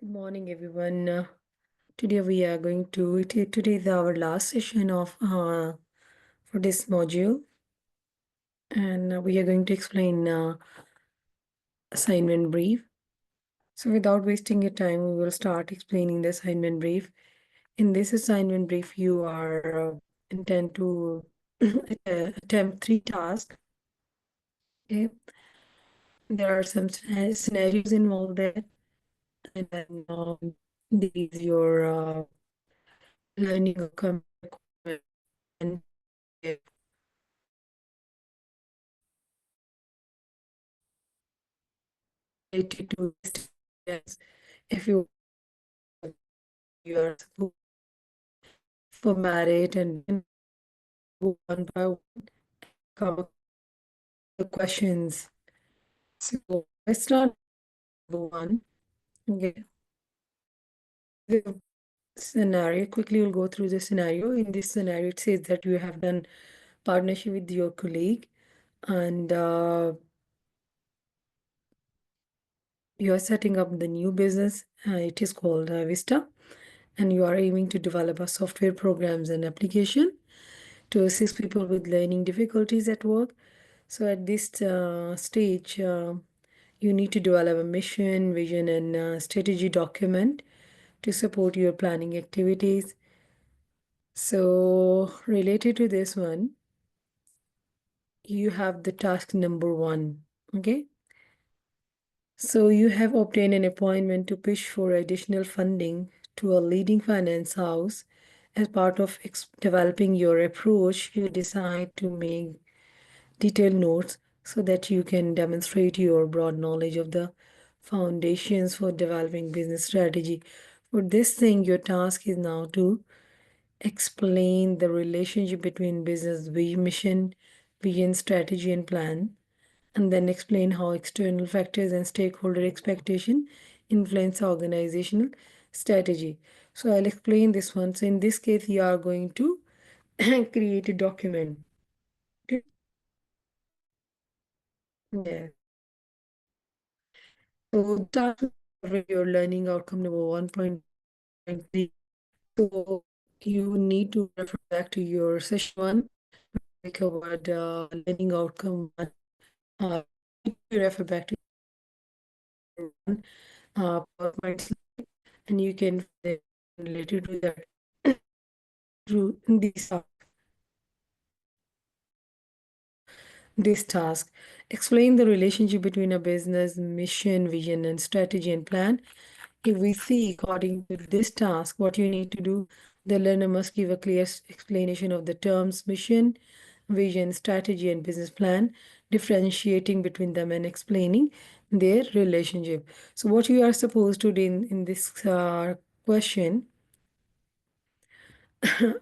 Good morning, everyone. Today we are going to today is our last session of for this module, and we are going to explain assignment brief. So, without wasting your time, we will start explaining the assignment brief. In this assignment brief, you are intend to attempt 3 tasks. Okay, there are some scenarios involved there, and then these your learning outcome and related to yes, if you are for married and then go one by one cover the questions. So let's start with one. Okay. The scenario quickly we'll go through the scenario. In this scenario, it says that you have done partnership with your colleague and you are setting up the new business. It is called Vista, and you are aiming to develop a software programs and application to assist people with learning difficulties at work. So at this stage, you need to develop a mission, vision, and strategy document to support your planning activities. So related to this one, you have the task number 1. Okay. So you have obtained an appointment to push for additional funding to a leading finance house. As part of developing your approach, you decide to make detailed notes so that you can demonstrate your broad knowledge of the foundations for developing business strategy. For this thing, your task is now to explain the relationship between business mission, vision, strategy, and plan, and then explain how external factors and stakeholder expectation influence organizational strategy. So I'll explain this one. So in this case, you are going to create a document. Okay. Yeah. So start with your learning outcome number 1.3. So you need to refer back to your session 1. We covered learning outcome 1. You refer back to your 1 PowerPoint slide, and you can related to that to this task. Explain the relationship between a business mission, vision, and strategy and plan. If we see according to this task, what you need to do, the learner must give a clear explanation of the terms mission, vision, strategy, and business plan, differentiating between them and explaining their relationship. So what you are supposed to do in this question,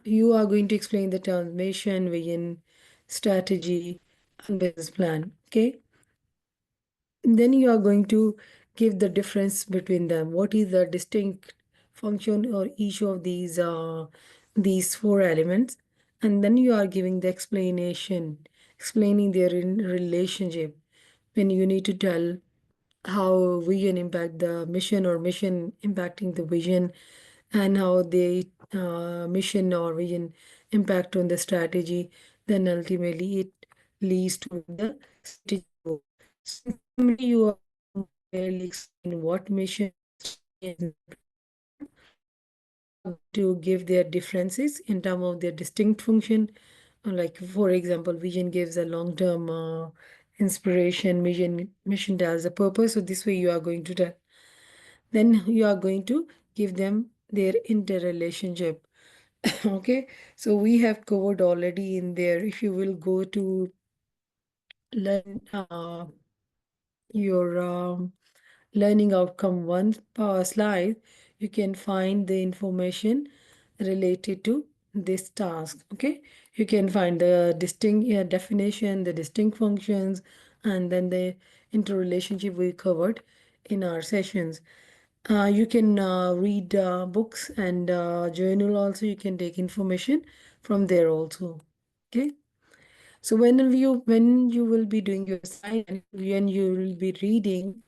you are going to explain the terms mission, vision, strategy, and business plan. Okay. Then you are going to give the difference between them. What is the distinct function or each of these 4 elements? And then you are giving the explanation, explaining their relationship. When you need to tell how vision impact the mission or mission impacting the vision, and how the mission or vision impact on the strategy, then ultimately it leads to the strategy goal. So you are clearly explain what mission is to give their differences in terms of their distinct function. Like for example, vision gives a long-term inspiration, mission tells a purpose. So this way you are going to tell. Then you are going to give them their interrelationship. Okay, so we have covered already in there. If you will go to learn your learning outcome 1 slide, you can find the information related to this task. Okay, you can find the distinct definition, the distinct functions, and then the interrelationship we covered in our sessions. You can read books and journal also. You can take information from there also. Okay. So when you will be doing your assignment, when you will be reading,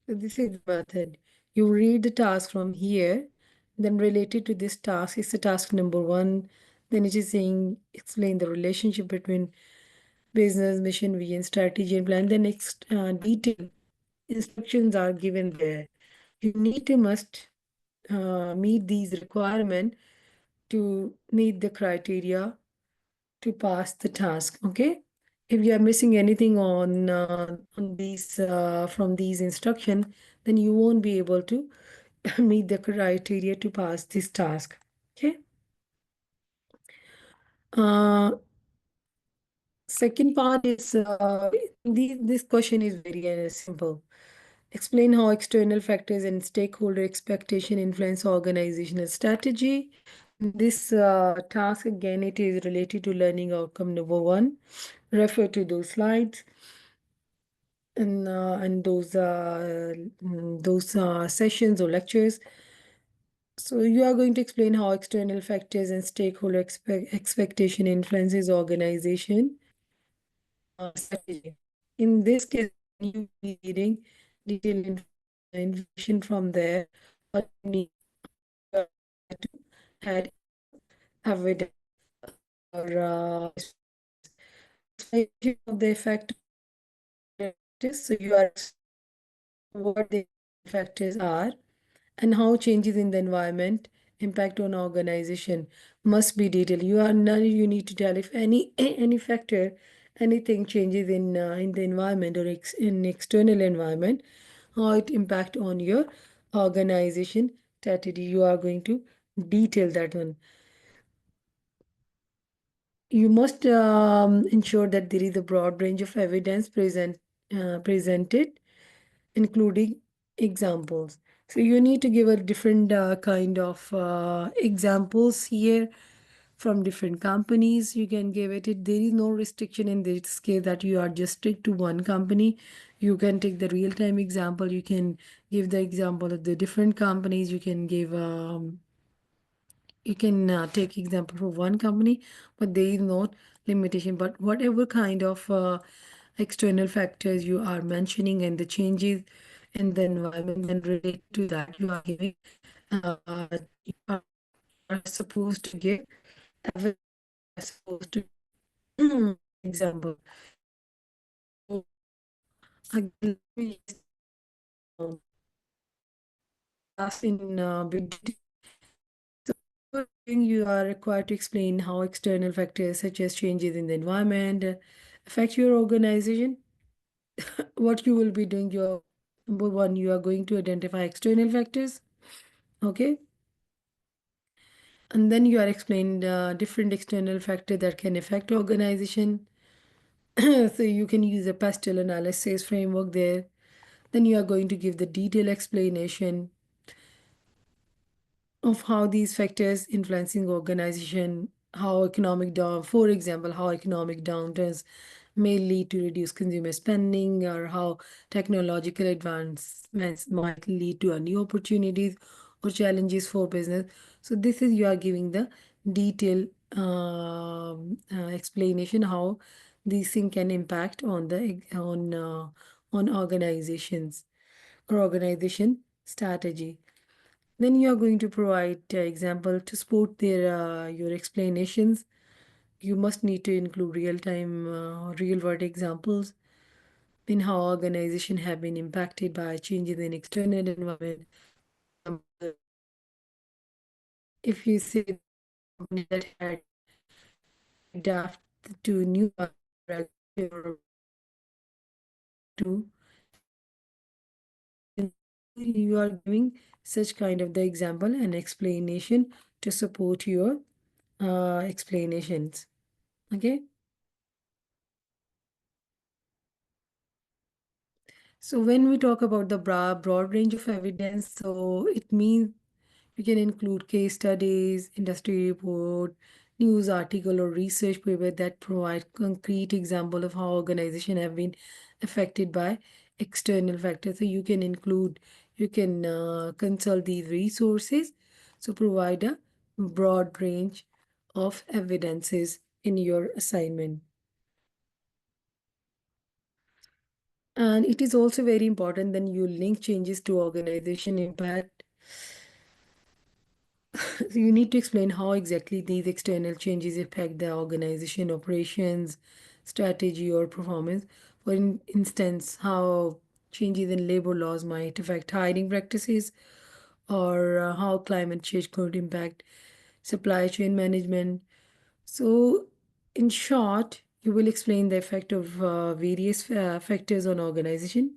so this is the method. You read the task from here, then related to this task is the task number 1. Then it is saying explain the relationship between business, mission, vision, strategy, and plan. The next detailed instructions are given there. You need to must meet these requirements to meet the criteria to pass the task. Okay. If you are missing anything on these from these instructions, then you won't be able to meet the criteria to pass this task. Okay. Uh, Second part is this question is very simple. Explain how external factors and stakeholder expectation influence organizational strategy. This task again, it is related to learning outcome number 1. Refer to those slides and those sessions or lectures. So you are going to explain how external factors and stakeholder expectation influences organization strategy. In this case, you will be reading detailed information from there, but you need to add evidence or explanation of the effect of this. So you are what the factors are and how changes in the environment impact on organization must be detailed. You need to tell if any factor, anything changes in the environment or in external environment, how it impact on your organization strategy. You are going to detail that one. You must ensure that there is a broad range of evidence presented, including examples. So you need to give a different kind of examples here from different companies. You can give it. There is no restriction in this case that you are just strict to one company. You can take the real-time example. You can give the example of the different companies. You can take example for one company, but there is no limitation. But whatever kind of external factors you are mentioning and the changes in the environment and related to that, you are giving, you are supposed to give evidence, supposed to example. So, again, let me just, ask in big detail. So you are required to explain how external factors such as changes in the environment affect your organization. What you will be doing, your number 1, you are going to identify external factors. Okay. And then you are explained different external factors that can affect organization. So you can use a pastel analysis framework there. Then you are going to give the detailed explanation of how these factors influencing organization, how economic down, for example, how economic downturns may lead to reduced consumer spending, or how technological advancements might lead to new opportunities or challenges for business. So this is you are giving the detailed explanation how these things can impact on the on organizations or organization strategy. Then you are going to provide example to support your explanations. You must need to include real-time, real-world examples in how organization have been impacted by changes in external environment. If you say company that had adapt to new to you are giving such kind of the example and explanation to support your explanations. Okay. So when we talk about the broad range of evidence, so it means we can include case studies, industry report, news article, or research paper that provide concrete example of how organization have been affected by external factors. So you can include, you can consult these resources. So provide a broad range of evidences in your assignment. And it is also very important then you link changes to organization impact. So you need to explain how exactly these external changes affect the organization operations, strategy, or performance. For instance, how changes in labor laws might affect hiring practices, or how climate change could impact supply chain management. So, in short, you will explain the effect of various factors on organization.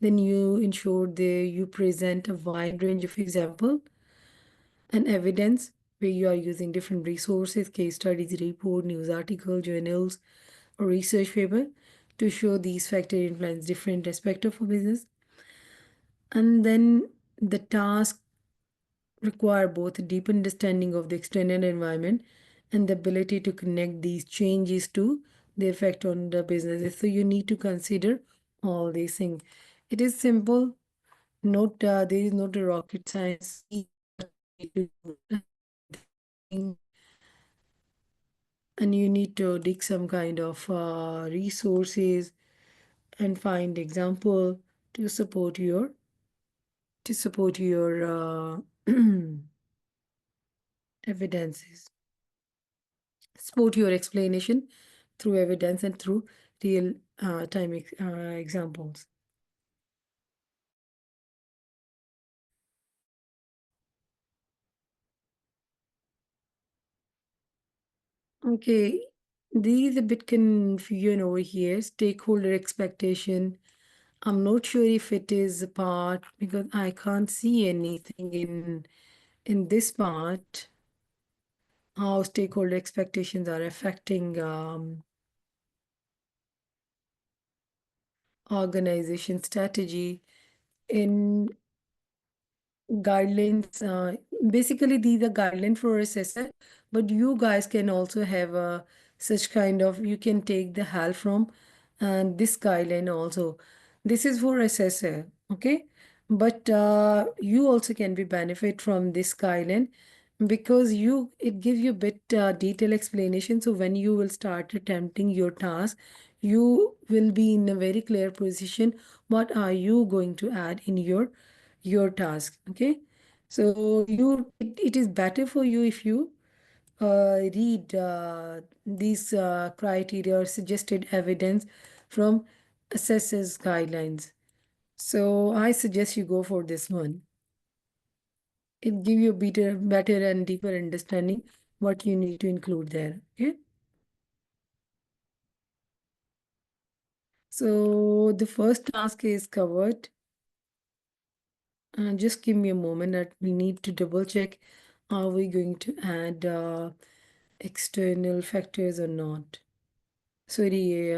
Then you ensure that you present a wide range of example and evidence where you are using different resources, case studies, report, news article, journals, or research paper to show these factors influence different aspects of a business. And then the task require both a deep understanding of the external environment and the ability to connect these changes to the effect on the businesses. So you need to consider all these things. It is simple, not there is not a rocket science. And you need to dig some kind of resources and find example to support your evidences, support your explanation through evidence and through real time examples. Okay, there is a bit confusion over here. Stakeholder expectation. I'm not sure if it is a part because I can't see anything in this part. How stakeholder expectations are affecting organization strategy in guidelines. Basically, these are guidelines for assessor, but you guys can also have such kind of, you can take the help from and this guideline also. This is for assessor, okay? But you also can be benefit from this guideline because it gives you a bit detailed explanation. So when you will start attempting your task, you will be in a very clear position. What are you going to add in your task? Okay, so it is better for you if you read these criteria or suggested evidence from assessors guidelines. So I suggest you go for this one. It give you a better and deeper understanding what you need to include there. Okay, so the first task is covered. Just give me a moment that we need to double check. Are we going to add external factors or not? Sorry,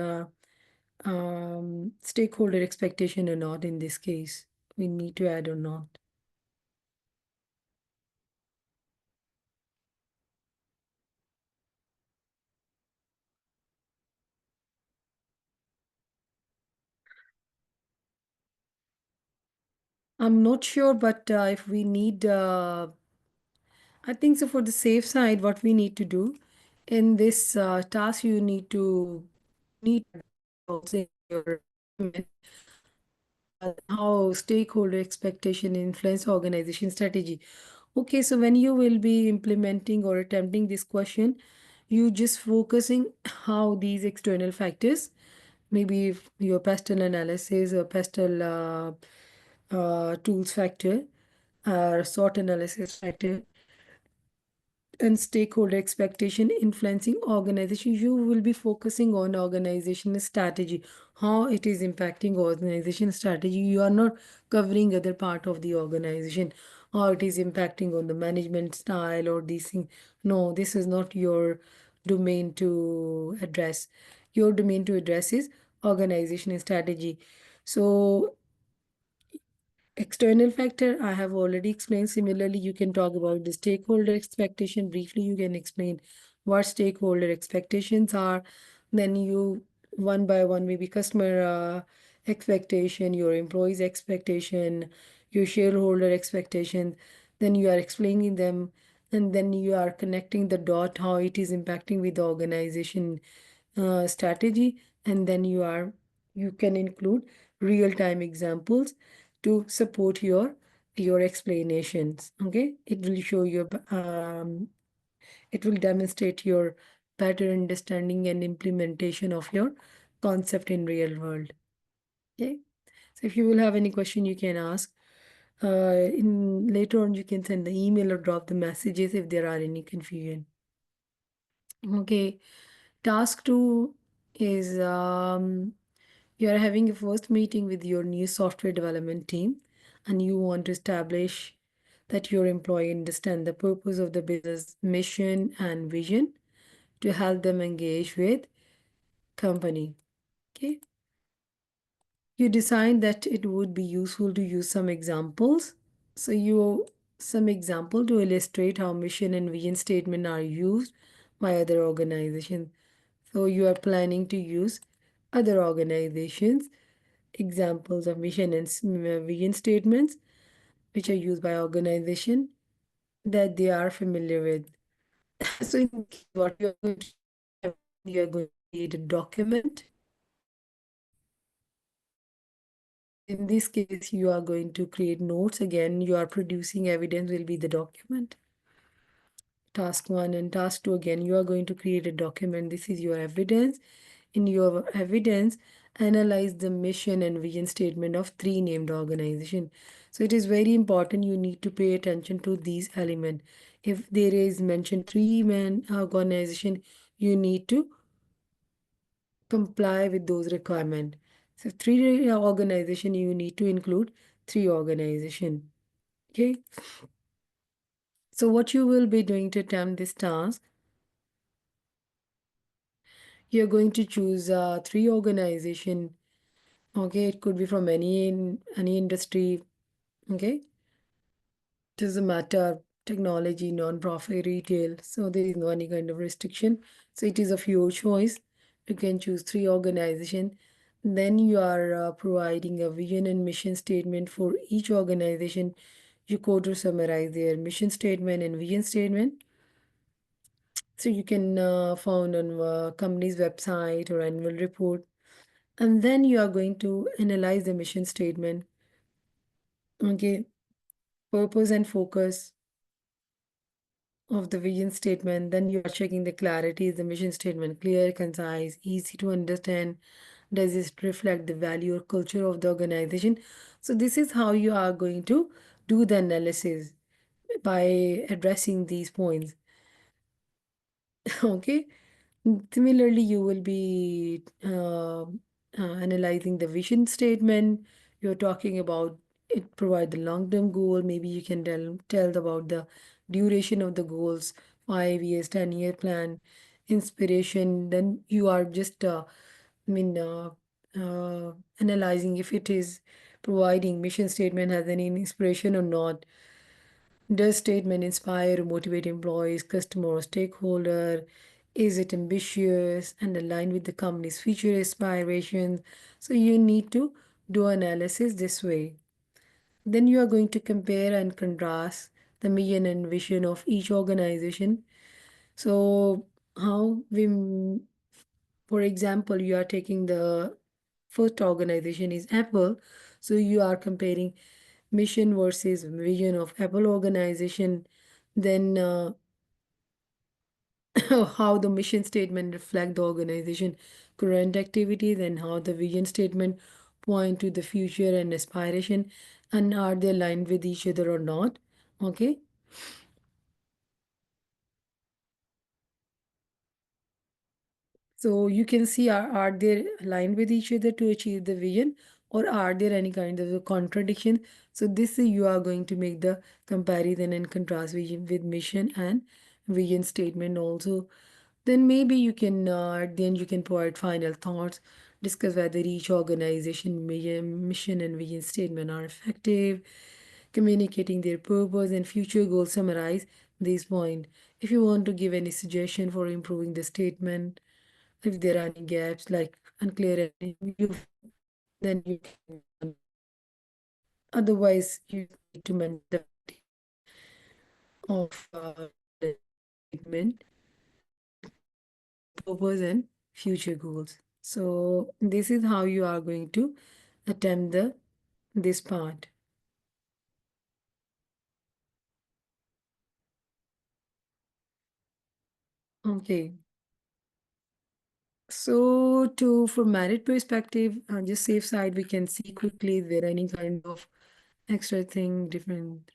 stakeholder expectation or not in this case. We need to add or not. I'm not sure, but if we need, I think so for the safe side, what we need to do in this task, you need also in your how stakeholder expectation influence organization strategy. Okay, so when you will be implementing or attempting this question, you just focusing how these external factors, maybe if your pastel analysis or pastel tools factor, sort analysis factor, and stakeholder expectation influencing organization, you will be focusing on organizational strategy, how it is impacting organization strategy. You are not covering other part of the organization, how it is impacting on the management style or these things. No, this is not your domain to address. Your domain to address is organizational strategy. So external factor, I have already explained. Similarly, you can talk about the stakeholder expectation. Briefly, you can explain what stakeholder expectations are. Then you, one by one, maybe customer expectation, your employees' expectation, your shareholder expectation. Then you are explaining them, and then you are connecting the dot, how it is impacting with the organization strategy. And then you can include real-time examples to support your explanations. Okay, it will show your it will demonstrate your better understanding and implementation of your concept in real world. Okay, so if you will have any question, you can ask. In later on, you can send the email or drop the messages if there are any confusion. Okay, task 2 is you are having a first meeting with your new software development team, and you want to establish that your employee understand the purpose of the business mission and vision to help them engage with company. Okay, you decide that it would be useful to use some examples. So you some example to illustrate how mission and vision statement are used by other organizations. So you are planning to use other organizations examples of mission and vision statements which are used by organization that they are familiar with. So in this case, what you are going to do, you are going to create a document. In this case, you are going to create notes again. You are producing evidence will be the document. Task 1 and task 2 again, you are going to create a document. This is your evidence. In your evidence, analyze the mission and vision statement of 3 named organization. So it is very important you need to pay attention to these elements. If there is mentioned 3 man organization, you need to comply with those requirements. So 3 organization, you need to include 3 organization. Okay. So what you will be doing to attempt this task, you're going to choose 3 organization. Okay, it could be from any industry. Okay, doesn't matter, technology, non-profit, retail. So there is no any kind of restriction. So it is of your choice. You can choose 3 organization. Then you are providing a vision and mission statement for each organization. You quote or summarize their mission statement and vision statement. So you can found on company's website or annual report. And then you are going to analyze the mission statement. Okay, purpose and focus of the vision statement. Then you are checking the clarity. Is the mission statement clear, concise, easy to understand? Does it reflect the value or culture of the organization? So this is how you are going to do the analysis by addressing these points. Okay. Similarly, you will be analyzing the vision statement. You're talking about it provide the long-term goal. Maybe you can tell about the duration of the goals, 5 years, 10-year plan, inspiration. Then you are just, I mean, analyzing if it is providing mission statement has any inspiration or not. Does statement inspire or motivate employees, customer, or stakeholder? Is it ambitious and aligned with the company's future aspirations? So you need to do analysis this way. Then you are going to compare and contrast the mission and vision of each organization. So how we, for example, you are taking the first organization is Apple. So you are comparing mission versus vision of Apple organization. Then how the mission statement reflect the organization current activities and how the vision statement point to the future and aspiration and are they aligned with each other or not. Okay. So you can see are they aligned with each other to achieve the vision or are there any kind of a contradiction? So this is you are going to make the comparison and contrast vision with mission and vision statement also. Then maybe you can then you can provide final thoughts, discuss whether each organization mission and vision statement are effective, communicating their purpose and future goals, summarize this point. If you want to give any suggestion for improving the statement, if there are any gaps like unclear, then you can. Otherwise, you need to mention the of the statement, purpose, and future goals. So this is how you are going to attempt this part. Okay. So for merit perspective, just safe side, we can see quickly if there any kind of extra thing different.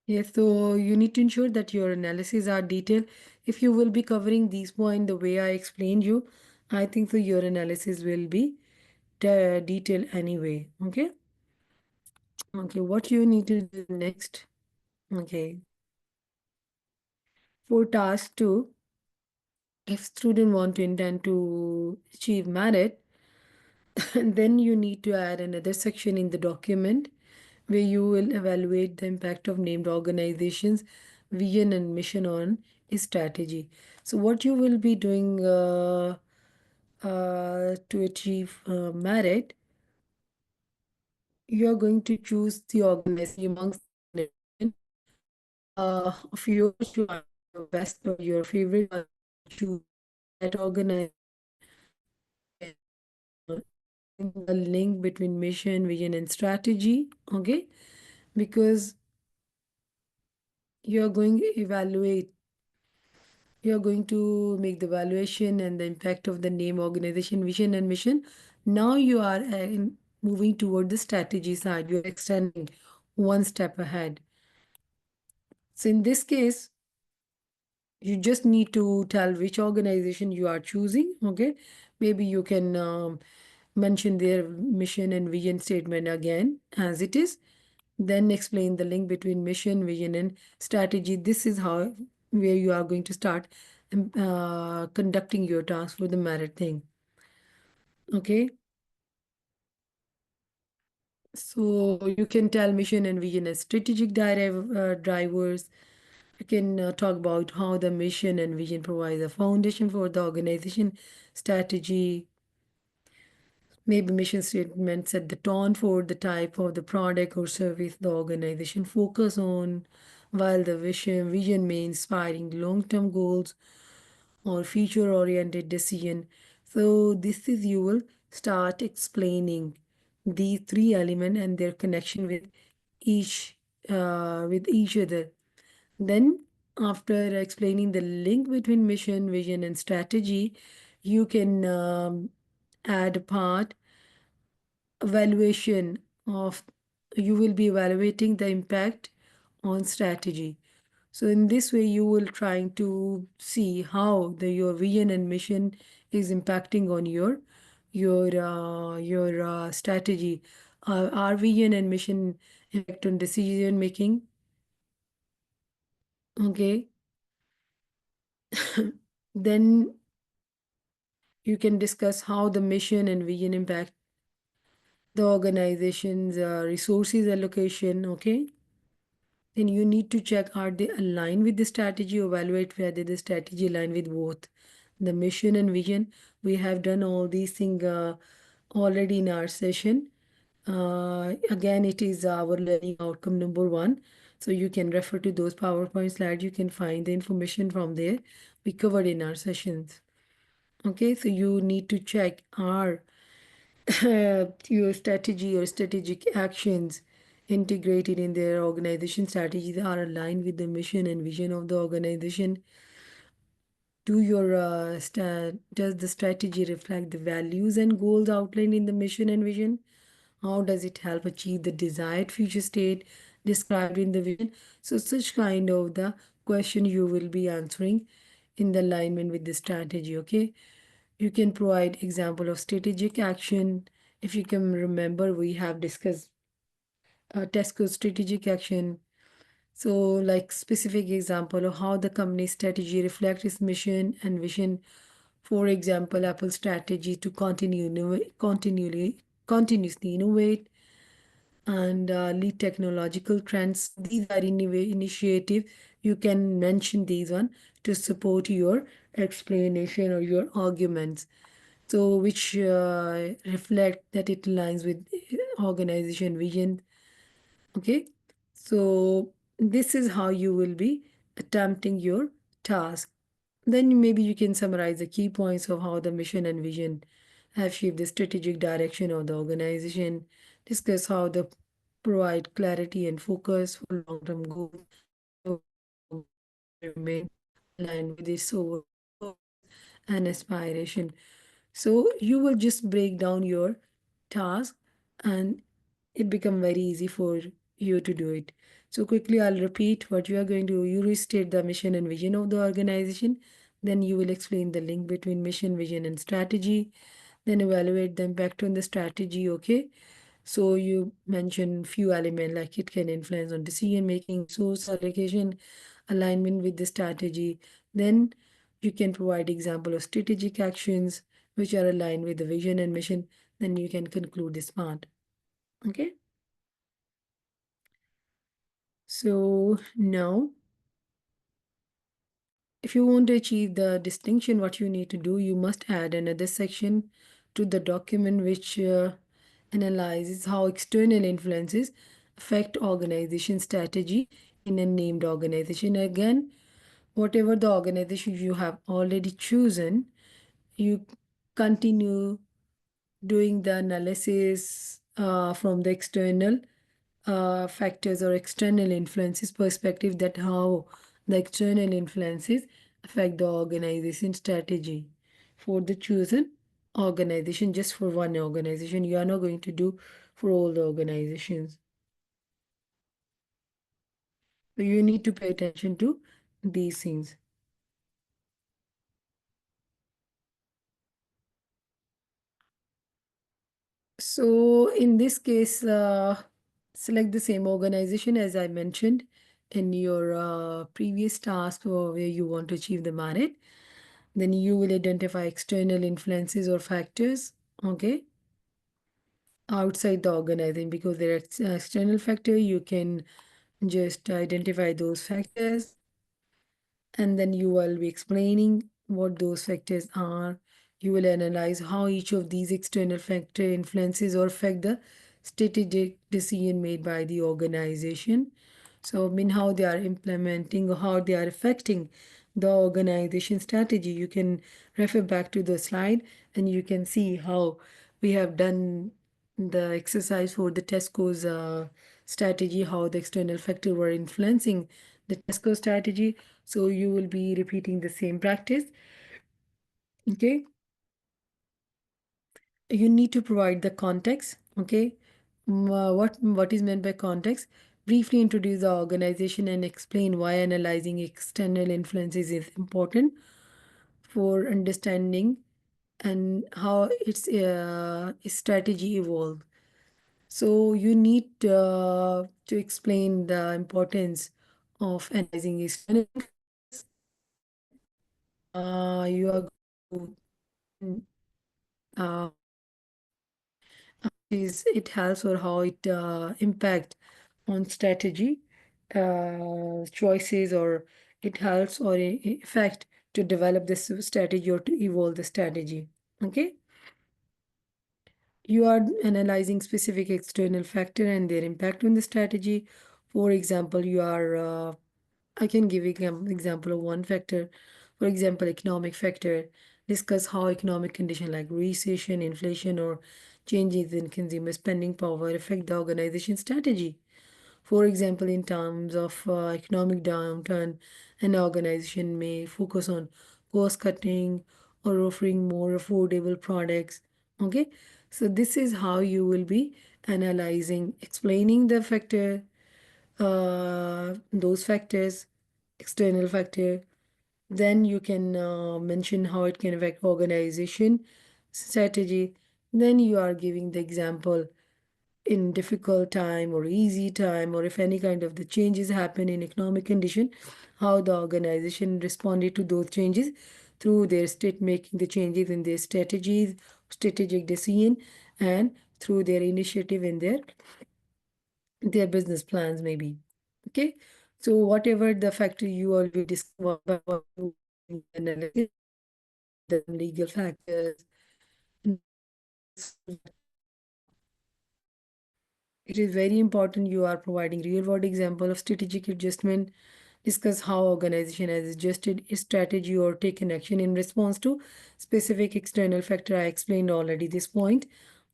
Yes, so you need to ensure that your analysis are detailed. If you will be covering these points the way I explained you, I think so your analysis will be detailed anyway. Okay. Okay, what you need to do next. Okay. For task 2, if student want to intend to achieve merit, then you need to add another section in the document where you will evaluate the impact of named organizations, vision and mission on a strategy. So what you will be doing to achieve merit, you are going to choose the organization amongst the of yours, you are your best or your favorite one, choose that organization, the link between mission, vision, and strategy. Okay, because you're going to evaluate, you're going to make the evaluation and the impact of the name, organization, vision, and mission. Now you are moving toward the strategy side. You're extending one step ahead. So in this case, you just need to tell which organization you are choosing. Okay, maybe you can mention their mission and vision statement again as it is, then explain the link between mission, vision, and strategy. This is how where you are going to start conducting your task for the merit thing. Okay, so you can tell mission and vision as strategic drivers. You can talk about how the mission and vision provides a foundation for the organization strategy. Maybe mission statement set the tone for the type of the product or service the organization focus on, while the vision may inspiring long-term goals or future-oriented decision. So this is you will start explaining these three elements and their connection each with each other. Then, after explaining the link between mission, vision, and strategy, you can add a part evaluation of, you will be evaluating the impact on strategy. So in this way, you will trying to see how your vision and mission is impacting on your strategy. Our vision and mission impact on decision making. Okay. Then you can discuss how the mission and vision impact the organization's resources allocation. Okay. Then you need to check are they aligned with the strategy, evaluate whether the strategy align with both the mission and vision. We have done all these things already in our session. Again, it is our learning outcome number 1. So you can refer to those PowerPoint slides. You can find the information from there. We covered in our sessions. Okay, so you need to check are your strategy or strategic actions integrated in their organization strategies are aligned with the mission and vision of the organization. Does the strategy reflect the values and goals outlined in the mission and vision? How does it help achieve the desired future state described in the vision? So such kind of the question you will be answering in the alignment with the strategy. Okay, you can provide example of strategic action. If you can remember, we have discussed Tesco strategic action. So like specific example of how the company's strategy reflects its mission and vision. For example, Apple's strategy to continuously innovate and lead technological trends. These are initiative. You can mention these one to support your explanation or your arguments. So which reflect that it aligns with organization vision. Okay. So this is how you will be attempting your task. Then maybe you can summarize the key points of how the mission and vision have shaped the strategic direction of the organization, discuss how they provide clarity and focus for long-term goals, remain aligned with its overall goals and aspiration. So you will just break down your task and it become very easy for you to do it. So quickly I'll repeat what you are going to do. You restate the mission and vision of the organization. Then you will explain the link between mission, vision, and strategy. Then evaluate the impact on the strategy. Okay. So you mention few elements like it can influence on decision making, source allocation, alignment with the strategy. Then you can provide example of strategic actions which are aligned with the vision and mission. Then you can conclude this part. Okay. So now, if you want to achieve the distinction, what you need to do, you must add another section to the document which analyzes how external influences affect organization strategy in a named organization. Again, whatever the organization you have already chosen, you continue doing the analysis from the external factors or external influences perspective, that how the external influences affect the organization strategy for the chosen organization. Just for one organization, you are not going to do for all the organizations. So you need to pay attention to these things. So in this case, select the same organization as I mentioned in your previous task or where you want to achieve the merit. Then you will identify external influences or factors, okay, outside the organization, because there are external factor. You can just identify those factors and then you will be explaining what those factors are. You will analyze how each of these external factor influences or affect the strategic decision made by the organization. So, I mean, how they are implementing or how they are affecting the organization strategy. You can refer back to the slide and you can see how we have done the exercise for the Tesco's strategy, how the external factor were influencing the Tesco strategy. So you will be repeating the same practice. Okay. You need to provide the context. Okay. What is meant by context? Briefly introduce the organization and explain why analyzing external influences is important for understanding and how its strategy evolved. So you need to explain the importance of analyzing external influences. You are going to uh, is it helps or how it impact on strategy choices, or it helps or effect to develop this strategy or to evolve the strategy. Okay. You are analyzing specific external factor and their impact on the strategy. For example, you are I can give an example of one factor. For example, economic factor. Discuss how economic condition like recession, inflation, or changes in consumer spending power affect the organization strategy. For example, in terms of economic downturn, an organization may focus on cost cutting or offering more affordable products. Okay, so this is how you will be analyzing, explaining the factor, those factors, external factor. Then you can mention how it can affect organization strategy. Then you are giving the example in difficult time or easy time, or if any kind of the changes happen in economic condition, how the organization responded to those changes through their state making the changes in their strategies, strategic decision, and through their initiative in their business plans maybe. Okay, so whatever the factor you already discover about analysis, the legal factors, It is very important you are providing real-world example of strategic adjustment. Discuss how organization has adjusted its strategy or taken action in response to specific external factor. I explained already this point.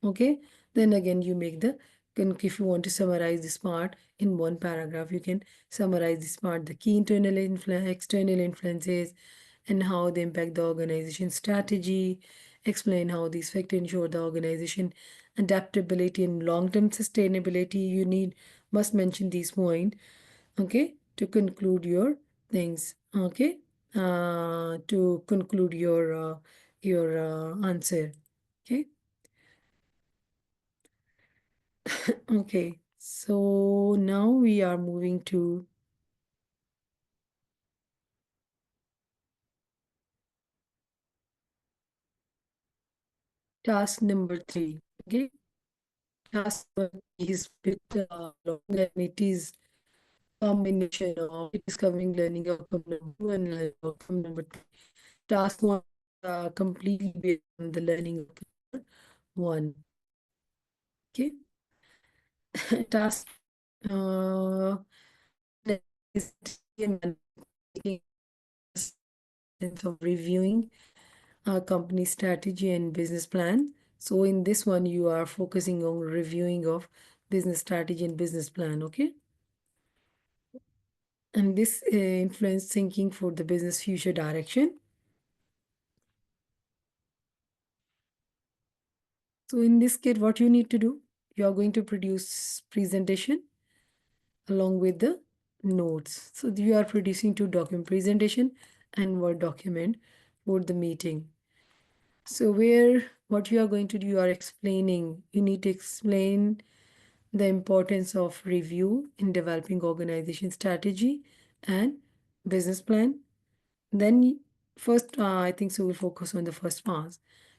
Okay. Then again, you make the, if you want to summarize this part in one paragraph, you can summarize this part, the key internal external influences and how they impact the organization strategy. Explain how these factors ensure the organization adaptability and long-term sustainability. You must mention these points, okay, to conclude your things, okay, to conclude your answer, okay. Okay, so now we are moving to task number 3. Okay, task number 3 is bit long, and it is combination of, it is covering learning outcome number 2 and learning outcome number 3. Task 1 completely based on the learning outcome number 1. Okay. Task is taking sense of reviewing company strategy and business plan. So in this one, you are focusing on reviewing of business strategy and business plan. Okay. And this influence thinking for the business future direction. So in this case, what you need to do, you are going to produce presentation along with the notes. So you are producing 2 document, presentation and Word document for the meeting. So what you are going to do, you are explaining, you need to explain the importance of review in developing organization strategy and business plan. Then first, I think so we'll focus on the first part.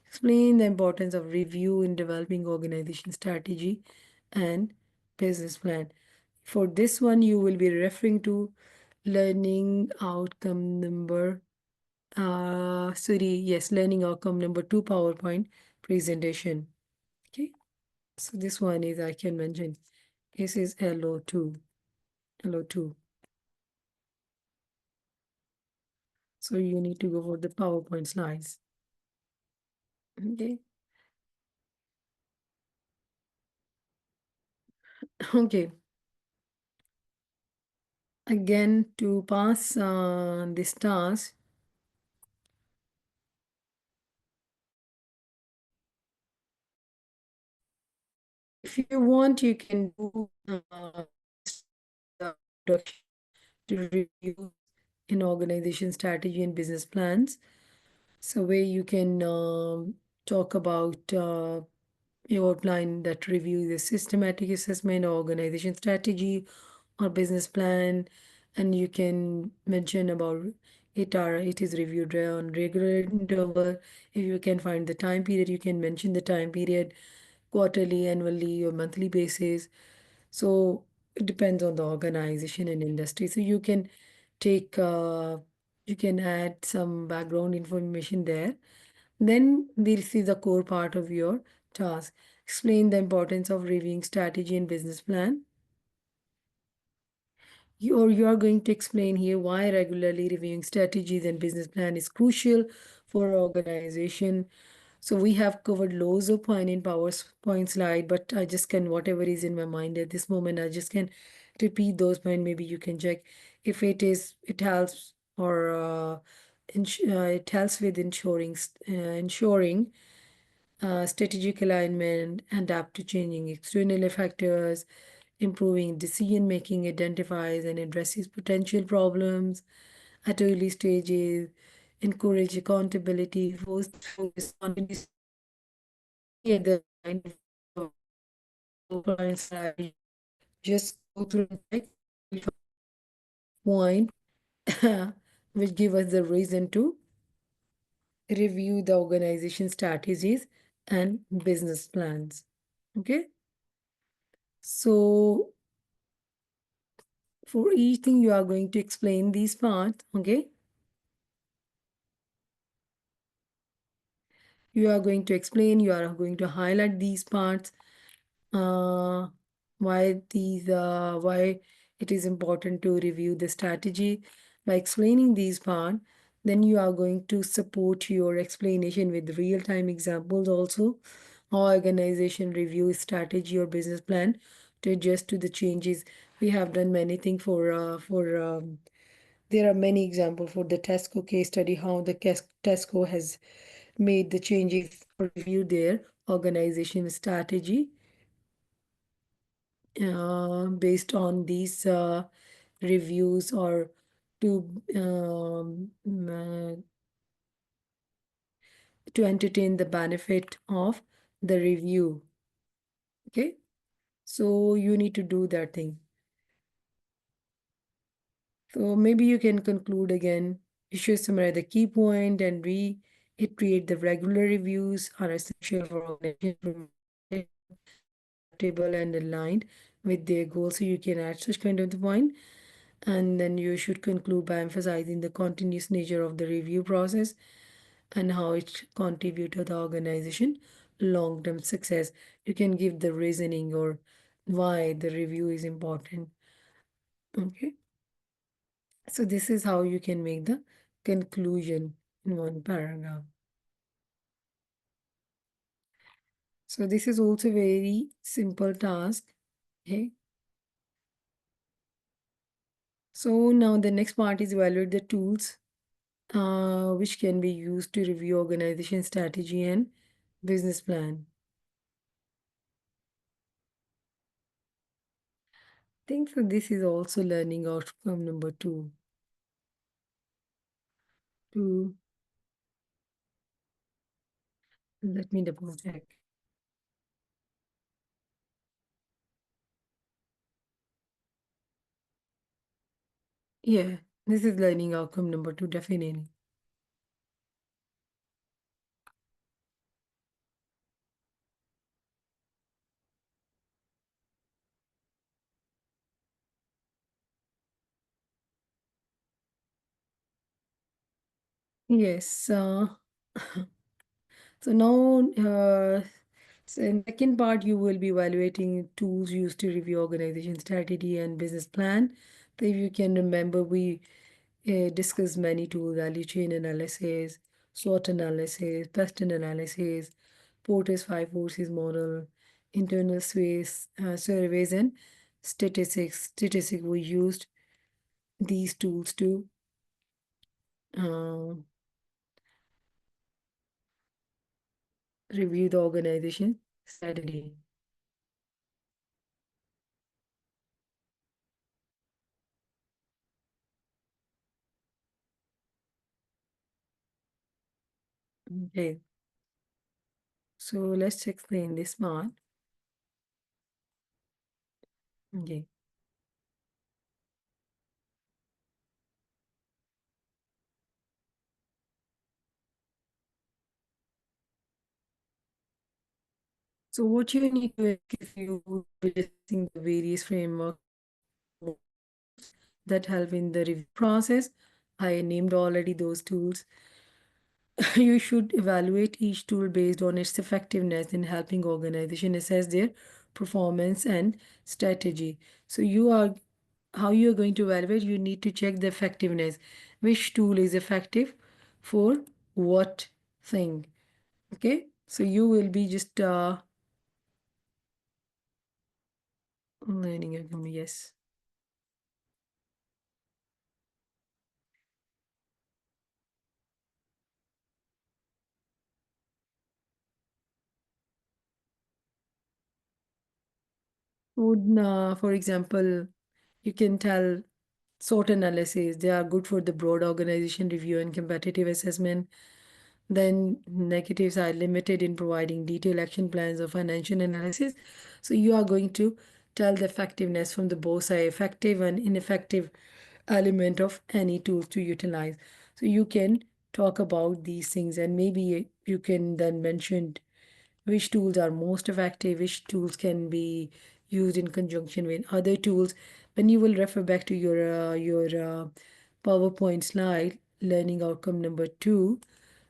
Explain the importance of review in developing organization strategy and business plan. For this one, you will be referring to learning outcome number, learning outcome number 2 PowerPoint presentation. Okay, so this one is, I can mention, this is LO2. So you need to go for the PowerPoint slides. Okay. Okay. Again, to pass this task, if you want, you can do to review in organization strategy and business plans. So where you can talk about you outline that review the systematic assessment or organization strategy or business plan, and you can mention about it is reviewed on regular interval. If you can find the time period, you can mention the time period, quarterly, annually, or monthly basis. So it depends on the organization and industry. So you can take you can add some background information there. Then this is the core part of your task. Explain the importance of reviewing strategy and business plan. You are going to explain here why regularly reviewing strategies and business plan is crucial for organization. So we have covered loads of point in PowerPoint slide, but I just can, whatever is in my mind at this moment, I just can repeat those points. Maybe you can check if it helps, or it helps with ensuring strategic alignment, adapt to changing external factors, improving decision making, identifies and addresses potential problems at early stages, encourage accountability, focus on the kind of clients I just go through the point which give us the reason to review the organization strategies and business plans. Okay, so for each thing you are going to explain these parts. Okay, you are going to explain, you are going to highlight these parts. why it is important to review the strategy. By explaining these part, then you are going to support your explanation with real-time examples also. How organization review strategy or business plan to adjust to the changes. We have done many things there are many examples for the Tesco case study, how the Tesco has made the changes or reviewed their organization strategy based on these reviews, or to to entertain the benefit of the review. Okay, so you need to do that thing. So maybe you can conclude again. You should summarize the key point and reiterate the regular reviews are essential for organizations to table and aligned with their goals. So you can add such kind of the point. And then you should conclude by emphasizing the continuous nature of the review process and how it contributes to the organization long-term success. You can give the reasoning or why the review is important. Okay. So this is how you can make the conclusion in one paragraph. So this is also very simple task. Okay. So now the next part is evaluate the tools which can be used to review organization strategy and business plan. I think so this is also learning outcome number two. Let me double check. Yeah, this is learning outcome number two, definitely. Yes. So now, so in second part, you will be evaluating tools used to review organization strategy and business plan. So if you can remember, we discussed many tools: value chain analysis, SWOT analysis, pest analysis, Porter's five forces model, internal surveys, and statistics. Statistics we used these tools to uh, review the organization strategy. Okay, so let's explain this part. Okay, so what you need to do if you will be discussing the various frameworks that help in the review process, I named already those tools. You should evaluate each tool based on its effectiveness in helping organization assess their performance and strategy. So how you are going to evaluate, you need to check the effectiveness. Which tool is effective for what thing? Okay, so you will be just learning it. Yes. For example, you can tell SWOT analysis, they are good for the broad organization review and competitive assessment. Then negatives are limited in providing detailed action plans or financial analysis. So you are going to tell the effectiveness from the both side, effective and ineffective element of any tools to utilize. So you can talk about these things, and maybe you can then mention which tools are most effective, which tools can be used in conjunction with other tools. When you will refer back to your PowerPoint slide, learning outcome number two,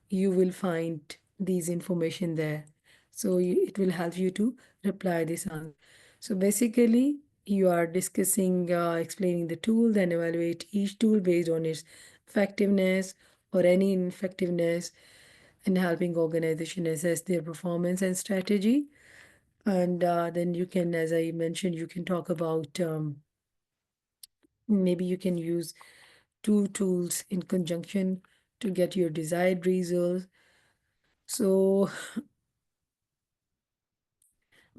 you will find these information there. So it will help you to reply this answer. So basically, you are discussing, explaining the tool, then evaluate each tool based on its effectiveness or any ineffectiveness, and helping organization assess their performance and strategy. And then you can, as I mentioned, you can talk about maybe you can use two tools in conjunction to get your desired results. So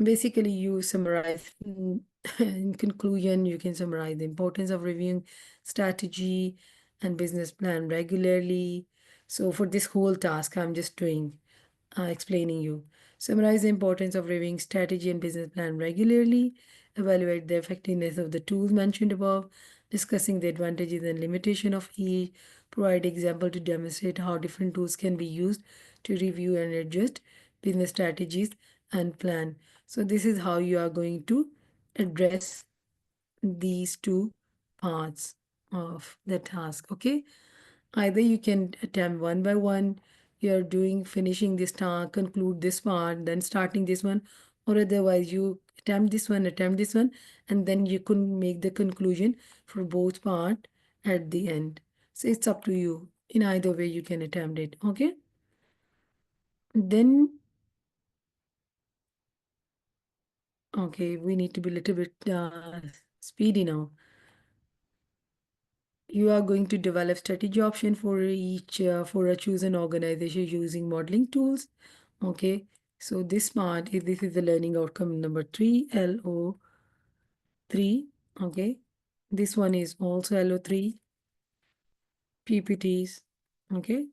basically, you summarize in conclusion, you can summarize the importance of reviewing strategy and business plan regularly. So for this whole task, I'm just doing explaining you. Summarize the importance of reviewing strategy and business plan regularly. Evaluate the effectiveness of the tools mentioned above. Discussing the advantages and limitation of each. Provide example to demonstrate how different tools can be used to review and adjust business strategies and plan. So this is how you are going to address these two parts of the task. Okay. Either you can attempt one by one, you're doing finishing this task, conclude this part, then starting this one, or otherwise you attempt this one, and then you can make the conclusion for both part at the end. So it's up to you. In either way, you can attempt it. Okay. Then, okay, we need to be a little bit speedy now. You are going to develop strategy option for each for a chosen organization using modeling tools. Okay, so this part is this is the learning outcome number 3, LO3. Okay, this one is also LO3 PPTs. Okay,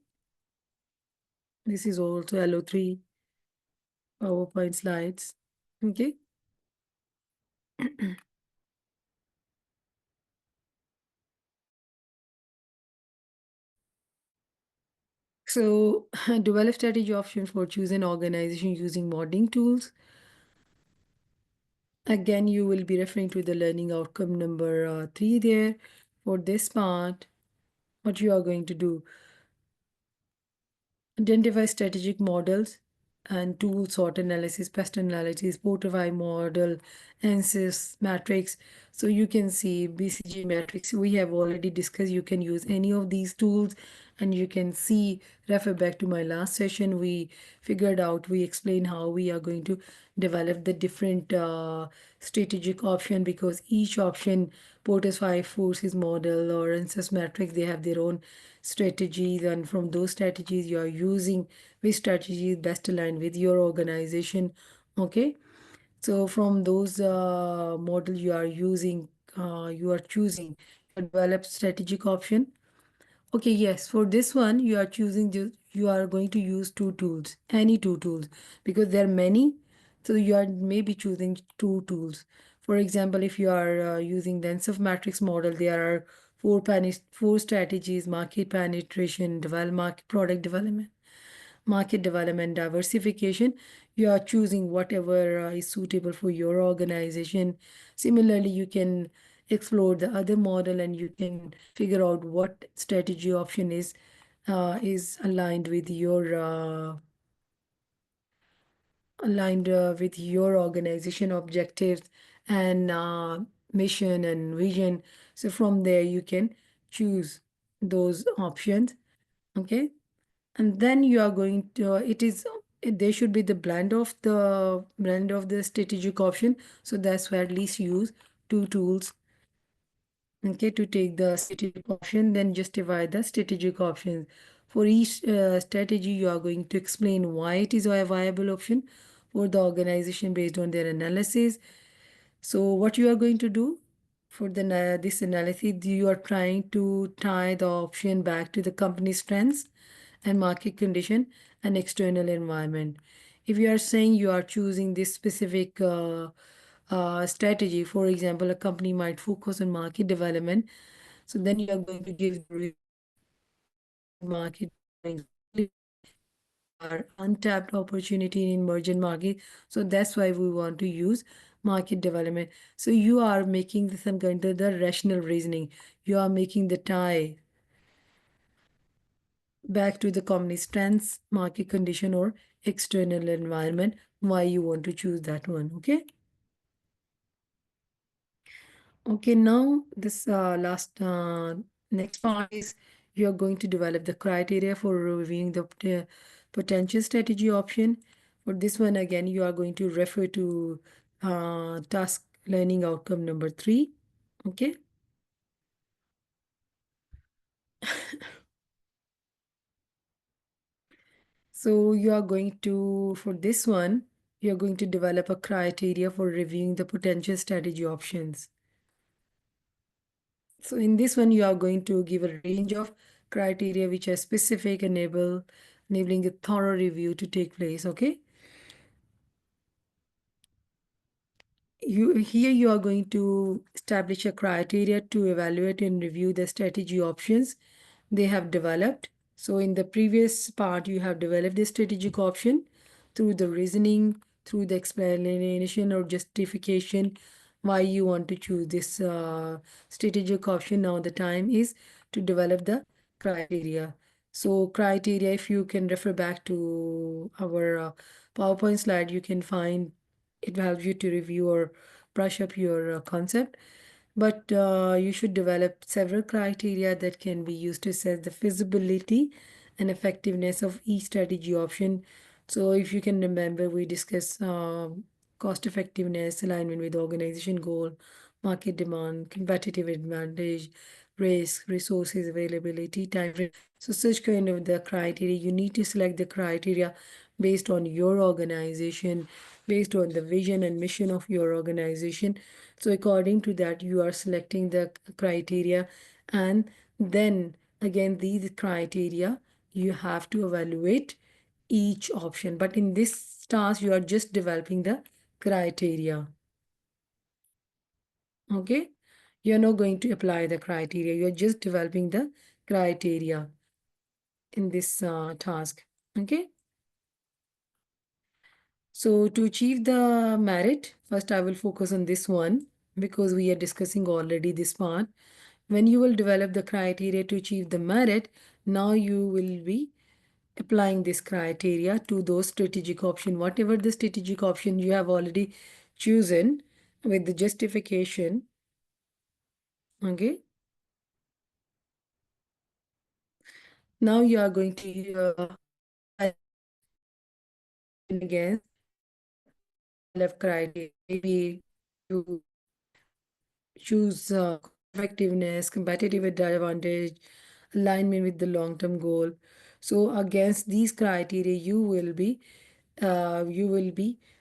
this is also LO3 PowerPoint slides. Okay. So develop strategy option for choosing organization using modeling tools. Again, you will be referring to the learning outcome number 3 there. For this part, what you are going to do, identify strategic models and tools, SWOT analysis, pest analysis, Porterfy model, ANSYS matrix. So you can see BCG matrix. We have already discussed. You can use any of these tools, and you can see, refer back to my last session. We figured out, we explained how we are going to develop the different strategic option, because each option, Porterfy forces model or ANSYS matrix, they have their own strategies, and from those strategies you are using which strategy is best aligned with your organization. Okay, so from those model you are using, you are choosing a develop strategic option. Okay, yes, for this one you are choosing you are going to use two tools, any two tools, because there are many. So you are maybe choosing two tools. For example, if you are using the NCFE matrix model, there are four strategies: market penetration, develop market, product development, market development, diversification. You are choosing whatever is suitable for your organization. Similarly, you can explore the other model and you can figure out what strategy option is aligned with your organization objectives and mission and vision. So from there you can choose those options. Okay, and then you are going to there should be the blend of the strategic option. So that's why at least use two tools, okay, to take the strategic option, then justify the strategic options. For each strategy, you are going to explain why it is a viable option for the organization based on their analysis. So what you are going to do for this analysis, you are trying to tie the option back to the company's strengths and market condition and external environment. If you are saying you are choosing this specific strategy, for example, a company might focus on market development, so then you are going to give the market are untapped opportunity in emerging market. So that's why we want to use market development. So you are making some kind of the rational reasoning. You are making the tie back to the company's strengths, market condition, or external environment, why you want to choose that one. Okay. Okay, now this next part is you are going to develop the criteria for reviewing the potential strategy option. For this one, again, you are going to refer to task learning outcome number 3. Okay. So you are going to, for this one, you are going to develop a criteria for reviewing the potential strategy options. So in this one, you are going to give a range of criteria which are specific, enabling a thorough review to take place. Okay. You are going to establish a criteria to evaluate and review the strategy options they have developed. So in the previous part, you have developed the strategic option through the reasoning, through the explanation or justification why you want to choose this strategic option. Now the time is to develop the criteria. So criteria, if you can refer back to our PowerPoint slide, you can find it will help you to review or brush up your concept. But you should develop several criteria that can be used to assess the feasibility and effectiveness of each strategy option. So if you can remember, we discussed cost effectiveness, alignment with organization goal, market demand, competitive advantage, risk, resources availability, time frame. So such kind of the criteria, you need to select the criteria based on your organization, based on the vision and mission of your organization. So according to that, you are selecting the criteria, and then again, these criteria, you have to evaluate each option. But in this task, you are just developing the criteria. Okay. You're not going to apply the criteria. You're just developing the criteria in this task. Okay. So to achieve the merit, first I will focus on this one because we are discussing already this part. When you will develop the criteria to achieve the merit, now you will be applying this criteria to those strategic option, whatever the strategic option you have already chosen with the justification. Okay. Now you are going to again left criteria. Maybe you choose effectiveness, competitive advantage, alignment with the long-term goal. So against these criteria, you will be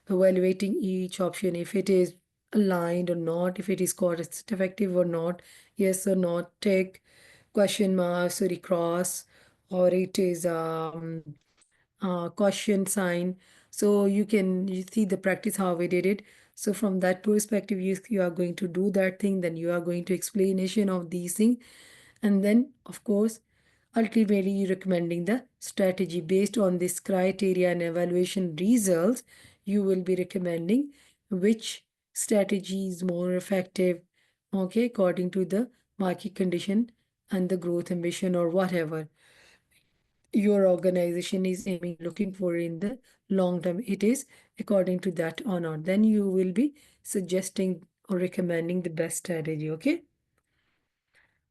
evaluating each option if it is aligned or not, if it is cost effective or not, yes or not, tick, question mark, sorry, cross, or it is caution sign. So you see the practice how we did it. So from that perspective, you are going to do that thing, then you are going to explanation of these things, and then of course ultimately you're recommending the strategy based on this criteria and evaluation results. You will be recommending which strategy is more effective, okay, according to the market condition and the growth ambition or whatever your organization is aiming looking for in the long term, it is according to that or not, then you will be suggesting or recommending the best strategy. Okay.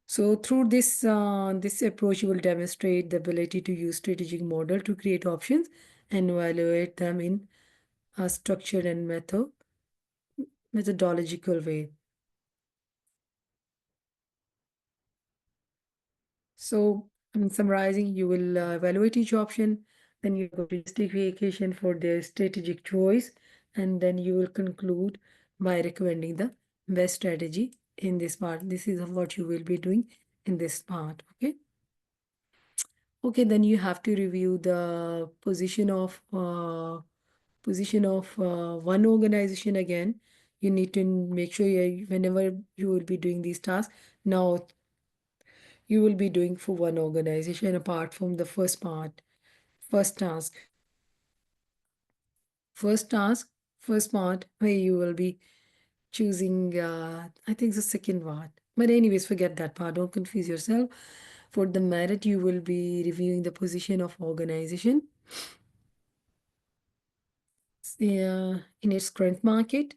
So through this approach, you will demonstrate the ability to use strategic model to create options and evaluate them in a structured and methodological way. So, in summarizing, you will evaluate each option, then you go to justification for their strategic choice, and then you will conclude by recommending the best strategy in this part. This is what you will be doing in this part. Okay. Okay, then you have to review the position of one organization again. You need to make sure whenever you will be doing these tasks. Now you will be doing for one organization apart from the first part. First task. First task, first part where you will be choosing, I think the second part. But anyways, forget that part. Don't confuse yourself. For the merit, you will be reviewing the position of organization in its current market.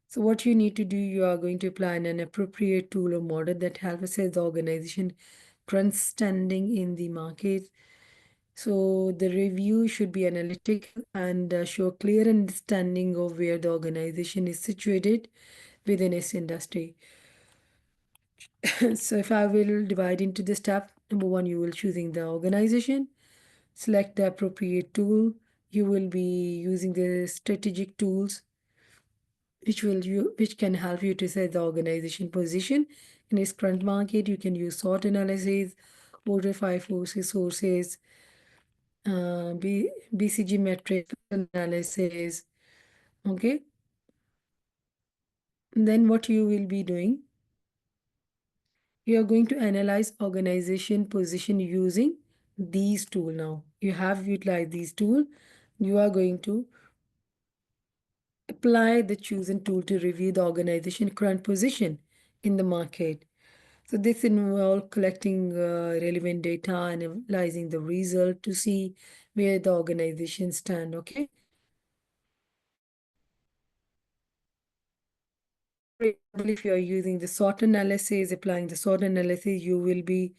So what you need to do, you are going to apply an appropriate tool or model that helps assess the organization current standing in the market. So the review should be analytical and show clear understanding of where the organization is situated within its industry. So if I will divide into the step, number one, you will choosing the organization, select the appropriate tool. You will be using the strategic tools which can help you to set the organization position in its current market. You can use SWOT analysis, order five forces sources, BCG metric analysis. Okay. And then what you will be doing, you are going to analyze organization position using these tool. Now you have utilized these tool. You are going to apply the chosen tool to review the organization current position in the market. So this involves collecting relevant data and analyzing the result to see where the organization stand. Okay. For example, if you are using the SWOT analysis, applying the SWOT analysis, you will be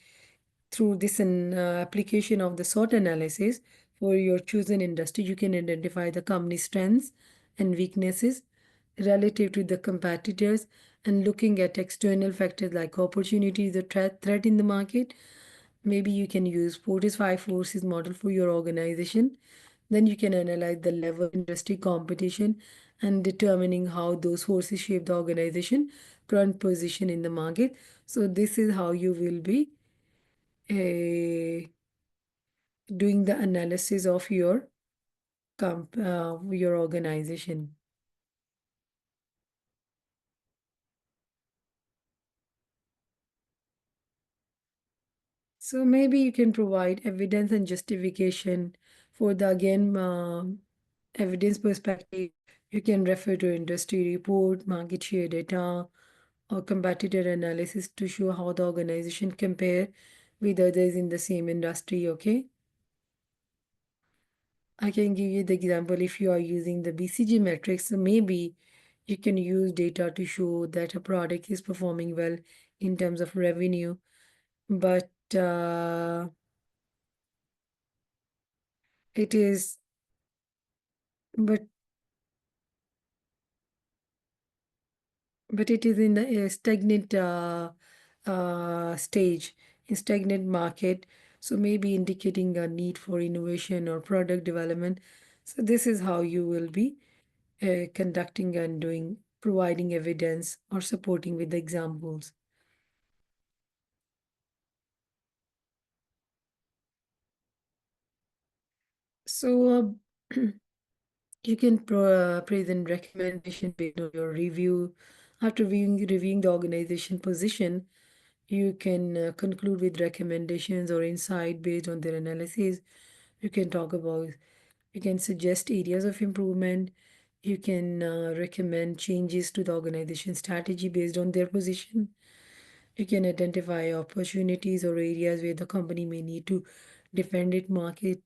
through this application of the SWOT analysis for your chosen industry, you can identify the company's strengths and weaknesses relative to the competitors and looking at external factors like opportunities, the threat in the market. Maybe you can use Fortis 5 forces model for your organization. Then you can analyze the level of industry competition and determining how those forces shape the organization current position in the market. So this is how you will be doing the analysis of your organization. So maybe you can provide evidence and justification for the evidence perspective. You can refer to industry report, market share data, or competitor analysis to show how the organization compare with others in the same industry. Okay. I can give you the example if you are using the BCG metrics. So maybe you can use data to show that a product is performing well in terms of revenue, but it is but but it is in a stagnant stage, in stagnant market. So maybe indicating a need for innovation or product development. So this is how you will be conducting and providing evidence or supporting with the examples. So you can present recommendation based on your review. After reviewing the organization position, you can conclude with recommendations or insight based on their analysis. You can talk about, you can suggest areas of improvement. You can recommend changes to the organization strategy based on their position. You can identify opportunities or areas where the company may need to defend its market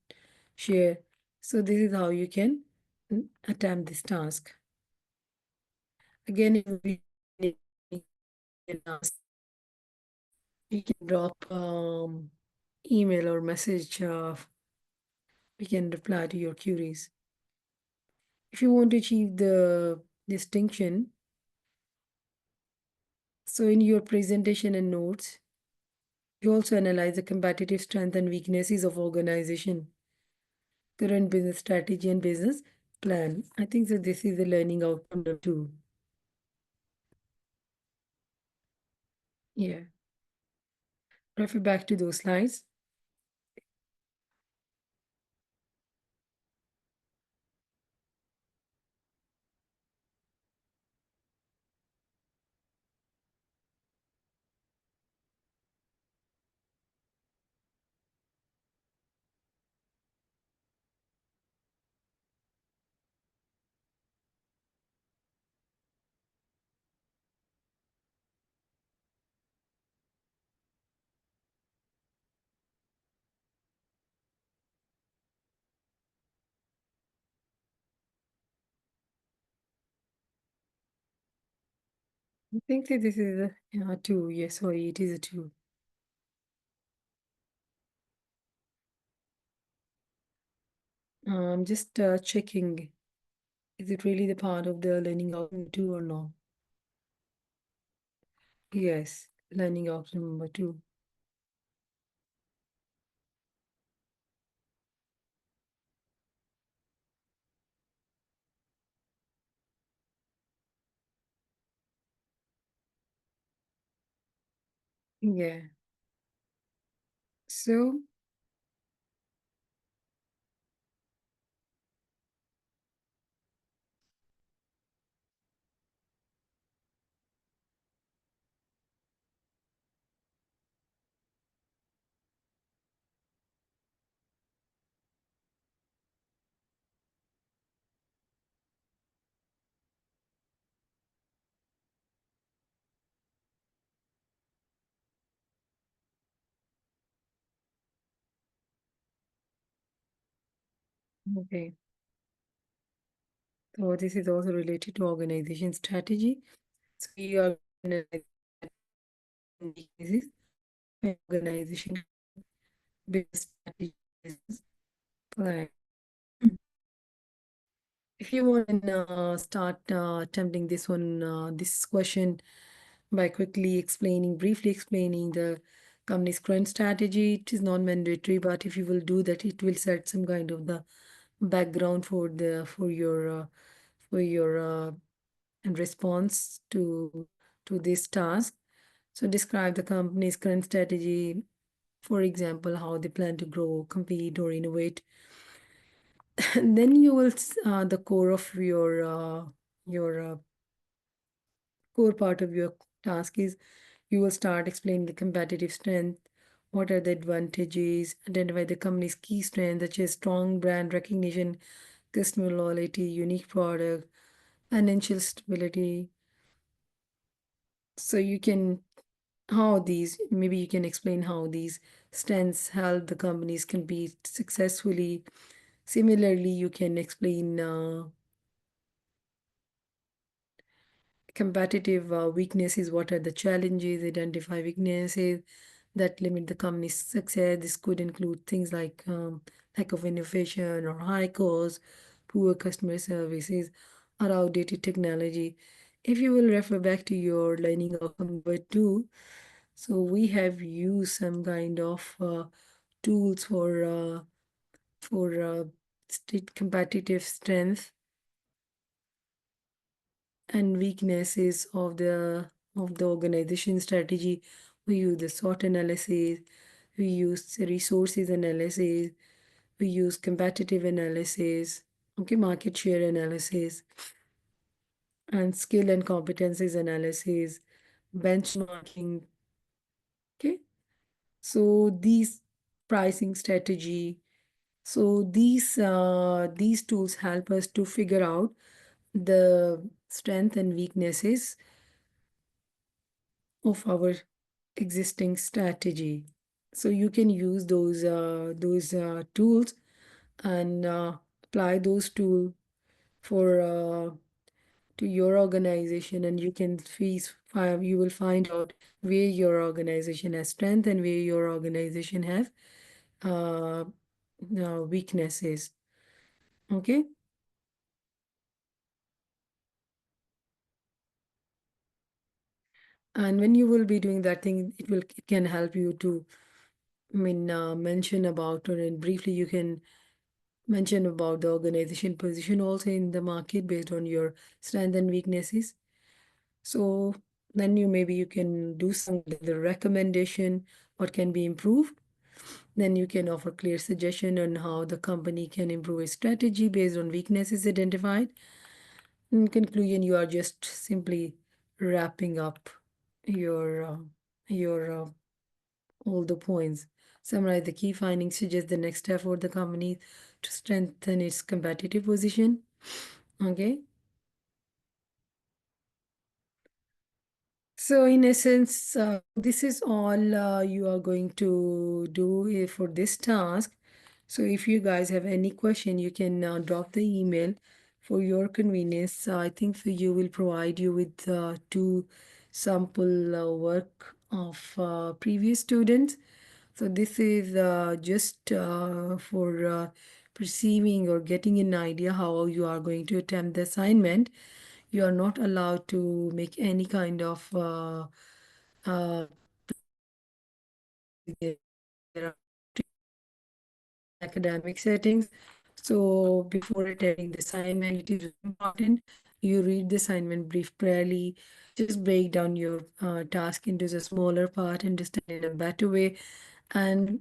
share. So this is how you can attempt this task. Again, if we can ask, you can drop email or message. We can reply to your queries. If you want to achieve the distinction, so in your presentation and notes, you also analyze the competitive strength and weaknesses of organization, current business strategy and business plan. I think that this is the learning outcome number 2. Yeah. Refer back to those slides. I think that this is a two. Yes, sorry, it is a two. I'm just checking. Is it really the part of the learning outcome two or not? Yes, learning outcome number two. Yeah. So, okay. So this is also related to organization strategy. So we are organization business strategies. Like, if you want to start attempting this one, this question by briefly explaining the company's current strategy, it is non-mandatory, but if you will do that, it will set some kind of the background for your response to this task. So describe the company's current strategy, for example, how they plan to grow, compete, or innovate. And then you will the core of your core part of your task is you will start explaining the competitive strength. What are the advantages? Identify the company's key strengths, such as strong brand recognition, customer loyalty, unique product, financial stability. So you can how these maybe you can explain how these strengths help the companies compete successfully. Similarly, you can explain competitive weaknesses. What are the challenges? Identify weaknesses that limit the company's success. This could include things like lack of innovation or high cost, poor customer services, or outdated technology. If you will refer back to your learning outcome number two, so we have used some kind of tools for state competitive strength and weaknesses of the organization strategy. We use the SWOT analysis, we use resources analysis, we use competitive analysis, okay, market share analysis, and skill and competencies analysis, benchmarking. Okay, so these pricing strategy. So these tools help us to figure out the strength and weaknesses of our existing strategy. So you can use those tools and apply those tools for to your organization, and you can you will find out where your organization has strength and where your organization have uh, weaknesses. Okay. And when you will be doing that thing, it can help you to, mention about, or in briefly you can mention about the organization position also in the market based on your strength and weaknesses. So then you can do some the recommendation what can be improved. Then you can offer clear suggestion on how the company can improve its strategy based on weaknesses identified. In conclusion, you are just simply wrapping up your your all the points. Summarize the key findings, suggest the next step for the company to strengthen its competitive position. Okay. So in essence, this is all you are going to do for this task. So if you guys have any question, you can drop the email for your convenience. I think you will provide you with two sample work of previous students. So this is just for perceiving or getting an idea how you are going to attempt the assignment. You are not allowed to make any kind of uh, there are academic settings. So before attending the assignment, it is very important you read the assignment brief clearly. Just break down your task into the smaller part, understand in a better way. And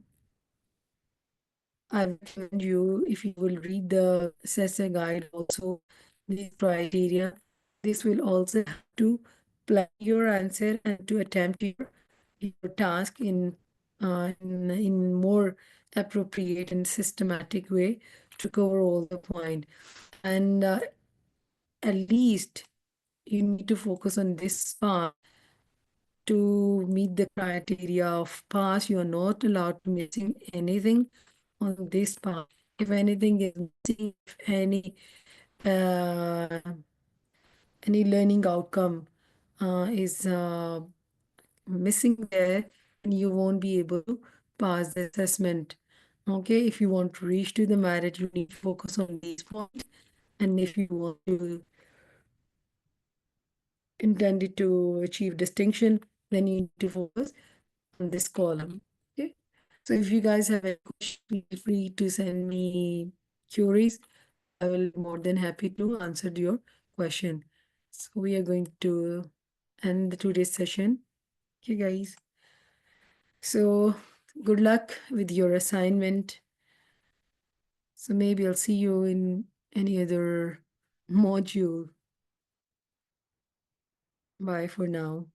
I recommend you, if you will read the assessor guide also, these criteria, this will also help to plan your answer and to attempt your task in more appropriate and systematic way to cover all the point. And at least you need to focus on this part to meet the criteria of pass. You are not allowed to missing anything on this part. If anything is missing, if uh, any learning outcome is missing there, and you won't be able to pass the assessment. Okay, if you want to reach to the merit, you need to focus on these points. And if you want to intended to achieve distinction, then you need to focus on this column. Okay. So if you guys have any questions, feel free to send me queries. I will be more than happy to answer your question. So we are going to end today's session. Okay, guys. So good luck with your assignment. So maybe I'll see you in any other module. Bye for now.